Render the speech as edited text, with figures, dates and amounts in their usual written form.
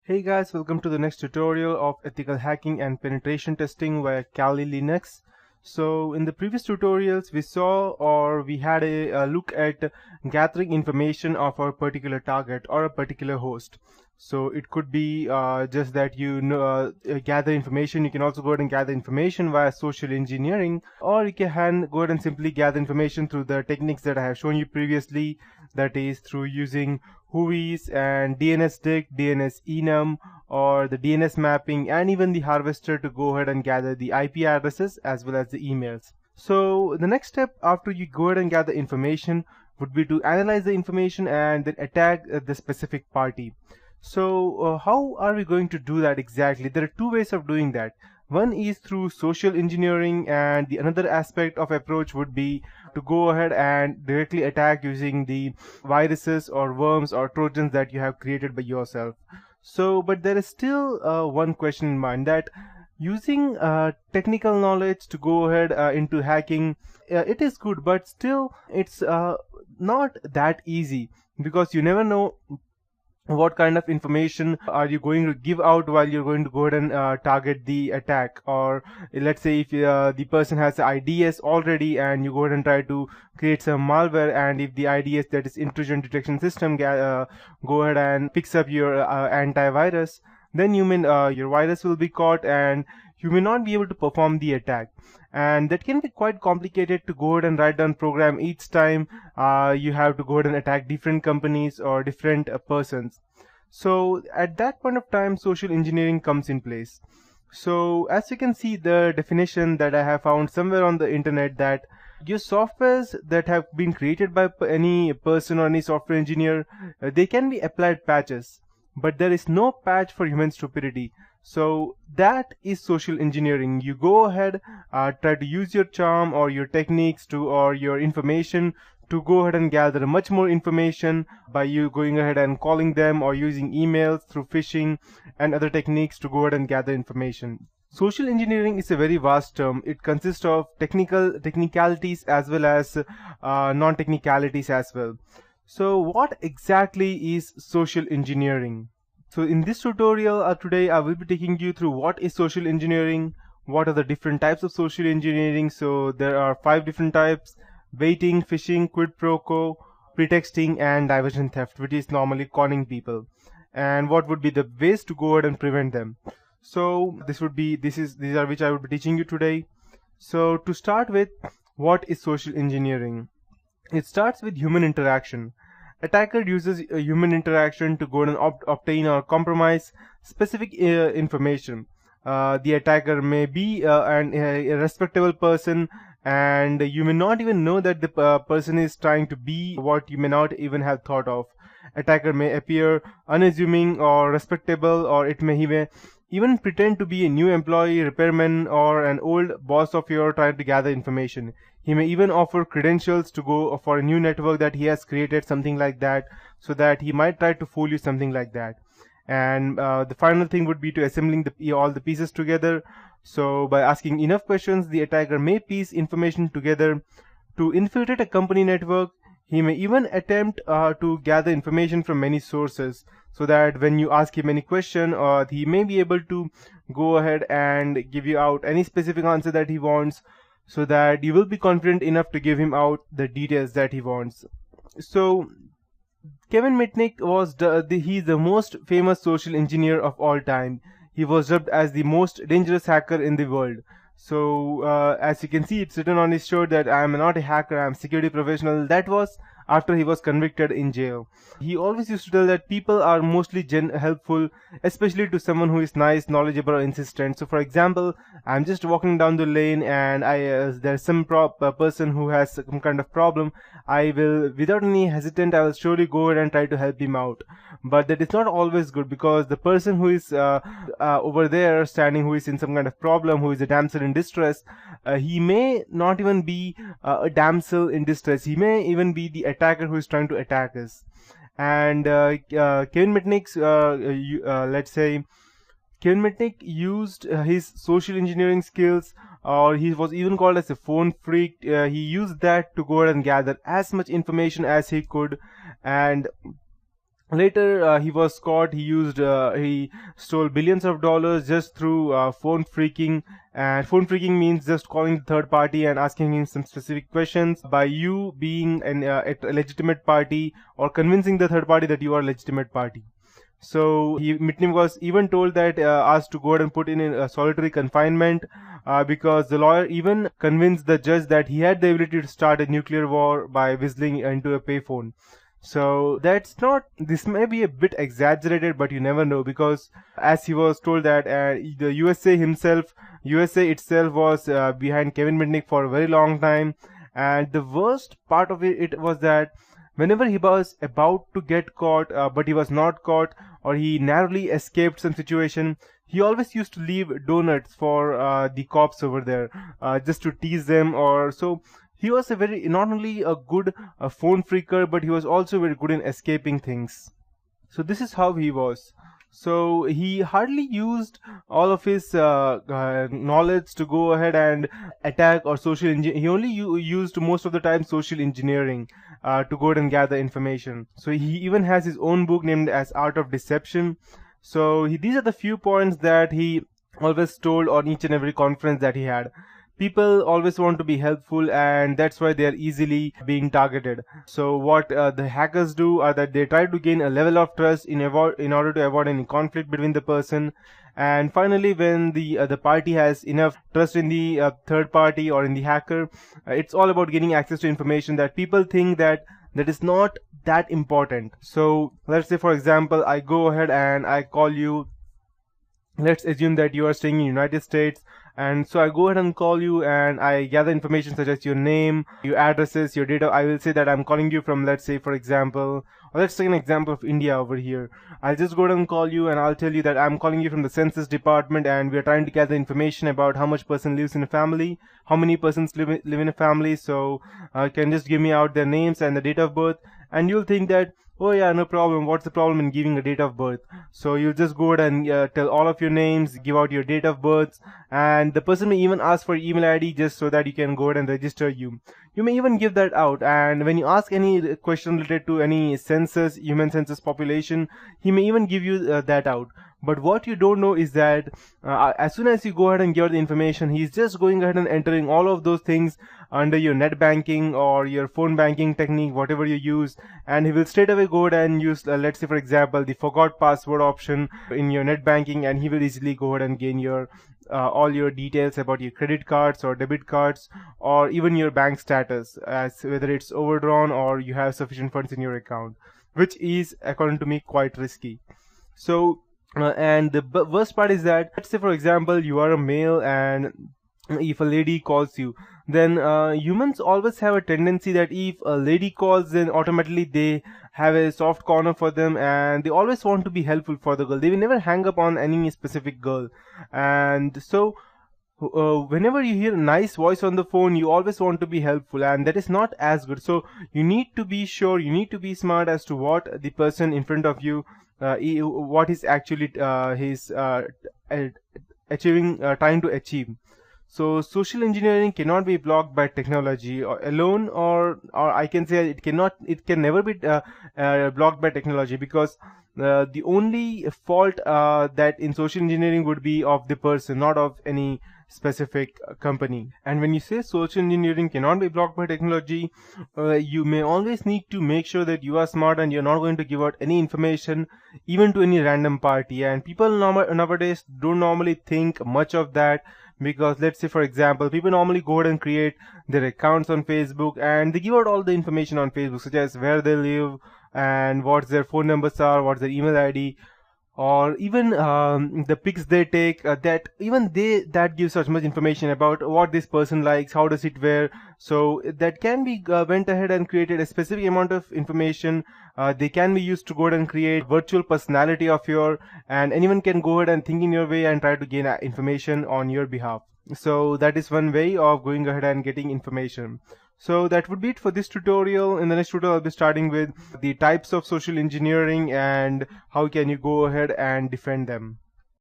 Hey guys, welcome to the next tutorial of ethical hacking and penetration testing via Kali Linux. So in the previous tutorials we saw or we had a look at gathering information of a particular target or a particular host. So it could be just that gather information. You can also go ahead and gather information via social engineering, or you can go ahead and simply gather information through the techniques that I have shown you previously, that is through using Whois and DNSDict, DNSEnum, or the DNS mapping, and even the harvester to go ahead and gather the IP addresses as well as the emails. So the next step after you go ahead and gather information would be to analyze the information and then attack the specific party. So how are we going to do that exactly? There are two ways of doing that. One is through social engineering, and the another aspect of approach would be to go ahead and directly attack using the viruses or worms or trojans that you have created by yourself. So but there is still one question in mind, that using technical knowledge to go ahead into hacking, it is good, but still it's not that easy, because you never know what kind of information are you going to give out while you're going to go ahead and target the attack. Or let's say if the person has IDS already and you go ahead and try to create some malware, and if the IDS, that is intrusion detection system, go ahead and picks up your antivirus, then your virus will be caught and you may not be able to perform the attack. And that can be quite complicated to go ahead and write down program each time you have to go ahead and attack different companies or different persons. So at that point of time, social engineering comes in place. So as you can see, the definition that I have found somewhere on the internet, that your softwares that have been created by any person or any software engineer, they can be applied patches, but there is no patch for human stupidity. So that is social engineering. You go ahead, try to use your charm or your techniques to, or your information, to go ahead and gather much more information by you going ahead and calling them or using emails through phishing and other techniques to go ahead and gather information. Social engineering is a very vast term. It consists of technicalities as well as non-technicalities as well. So what exactly is social engineering? So in this tutorial today, I will be taking you through what is social engineering, what are the different types of social engineering. So there are 5 different types: baiting, phishing, quid pro quo, pretexting, and diversion theft, which is normally conning people, and what would be the ways to go ahead and prevent them. So these are which I would be teaching you today. So to start with, what is social engineering? It starts with human interaction. Attacker uses a human interaction to go and obtain or compromise specific information. The attacker may be a respectable person, and you may not even know that the person is trying to be what you may not even have thought of. Attacker may appear unassuming or respectable, or he may even pretend to be a new employee, repairman, or an old boss of yours trying to gather information. He may even offer credentials to go for a new network that he has created, something like that, so that he might try to fool you, something like that. And the final thing would be to assembling all the pieces together. So by asking enough questions, the attacker may piece information together to infiltrate a company network. He may even attempt to gather information from many sources, so that when you ask him any question, he may be able to go ahead and give you out any specific answer that he wants, so that you will be confident enough to give him out the details that he wants. So Kevin Mitnick was he's the most famous social engineer of all time. He was dubbed as the most dangerous hacker in the world. So as you can see, it's written on his shirt that I am not a hacker, I am a security professional. That was after he was convicted in jail. He always used to tell that people are mostly helpful, especially to someone who is nice, knowledgeable, or insistent. So for example, I'm just walking down the lane and there's some person who has some kind of problem. I will, without any hesitant, I will surely go ahead and try to help him out. But that is not always good, because the person who is over there standing, who is in some kind of problem, who is a damsel in distress, he may not even be a damsel in distress. He may even be the attacker who is trying to attack us. And Kevin Mitnick's let's say Kevin Mitnick used his social engineering skills, or he was even called as a phone freak. He used that to go ahead and gather as much information as he could, and Later, he was caught. He stole billions of dollars just through phone phreaking. And phone phreaking means just calling the third party and asking him some specific questions by you being a legitimate party, or convincing the third party that you are a legitimate party. So Mitniff was even told that asked to go ahead and put in a solitary confinement because the lawyer even convinced the judge that he had the ability to start a nuclear war by whistling into a payphone. So that's not, this may be a bit exaggerated, but you never know, because as he was told that the USA itself was behind Kevin Mitnick for a very long time. And the worst part of it was that whenever he was about to get caught, but he was not caught, or he narrowly escaped some situation, he always used to leave donuts for the cops over there, just to tease them. Or so he was a very, not only a good phone phreaker, but he was also very good in escaping things. So this is how he was. So he hardly used all of his knowledge to go ahead and attack or social engineer. He only used most of the time social engineering to go ahead and gather information. So he even has his own book named as Art of Deception. So these are the few points that he always told on each and every conference that he had. People always want to be helpful, and that's why they are easily being targeted. So what the hackers do are that they try to gain a level of trust in order to avoid any conflict between the person. And finally, when the party has enough trust in the third party or in the hacker, it's all about getting access to information that people think that is not that important. So let's say, for example, I go ahead and I call you. Let's assume that you are staying in United States, and so I go ahead and call you and I gather information such as your name, your addresses, your data. I will say that I'm calling you from, let's say, for example, or let's take an example of India over here. I'll just go ahead and call you and I'll tell you that I'm calling you from the census department, and we're trying to gather information about how much person lives in a family, how many persons live in a family. So can just give me out their names and the date of birth. And you'll think that, oh yeah, no problem, what's the problem in giving a date of birth? So you'll just go ahead and tell all of your names, give out your date of birth, and the person may even ask for email ID just so that you can go ahead and register you. You may even give that out, and when you ask any question related to any census, human census population, he may even give you that out. But what you don't know is that as soon as you go ahead and give the information, he's just going ahead and entering all of those things under your net banking or your phone banking technique, whatever you use, and he will straight away go ahead and use, let's say, for example, the forgot password option in your net banking, and he will easily go ahead and gain your all your details about your credit cards or debit cards, or even your bank status, as whether it's overdrawn or you have sufficient funds in your account, which is, according to me, quite risky. So and the worst part is that, let's say, for example, you are a male, and if a lady calls you, then humans always have a tendency that if a lady calls, then automatically they have a soft corner for them, and they always want to be helpful for the girl. They will never hang up on any specific girl. And so whenever you hear a nice voice on the phone, you always want to be helpful, and that is not as good. So you need to be sure, you need to be smart as to what the person in front of you, what is actually achieving, trying to achieve. So social engineering cannot be blocked by technology or alone, or I can say it can never be blocked by technology, because the only fault that in social engineering would be of the person, not of any specific company. And when you say social engineering cannot be blocked by technology, you may always need to make sure that you are smart and you're not going to give out any information even to any random party. And people nowadays don't normally think much of that, because let's say, for example, people normally go ahead and create their accounts on Facebook, and they give out all the information on Facebook, such as where they live and what their phone numbers are, what's their email ID, or even the pics they take, that gives such much information about what this person likes, how does it wear. So that can be went ahead and created a specific amount of information. They can be used to go ahead and create virtual personality of your, and anyone can go ahead and think in your way and try to gain information on your behalf. So that is one way of going ahead and getting information. So that would be it for this tutorial. In the next tutorial, I'll be starting with the types of social engineering and how can you go ahead and defend them.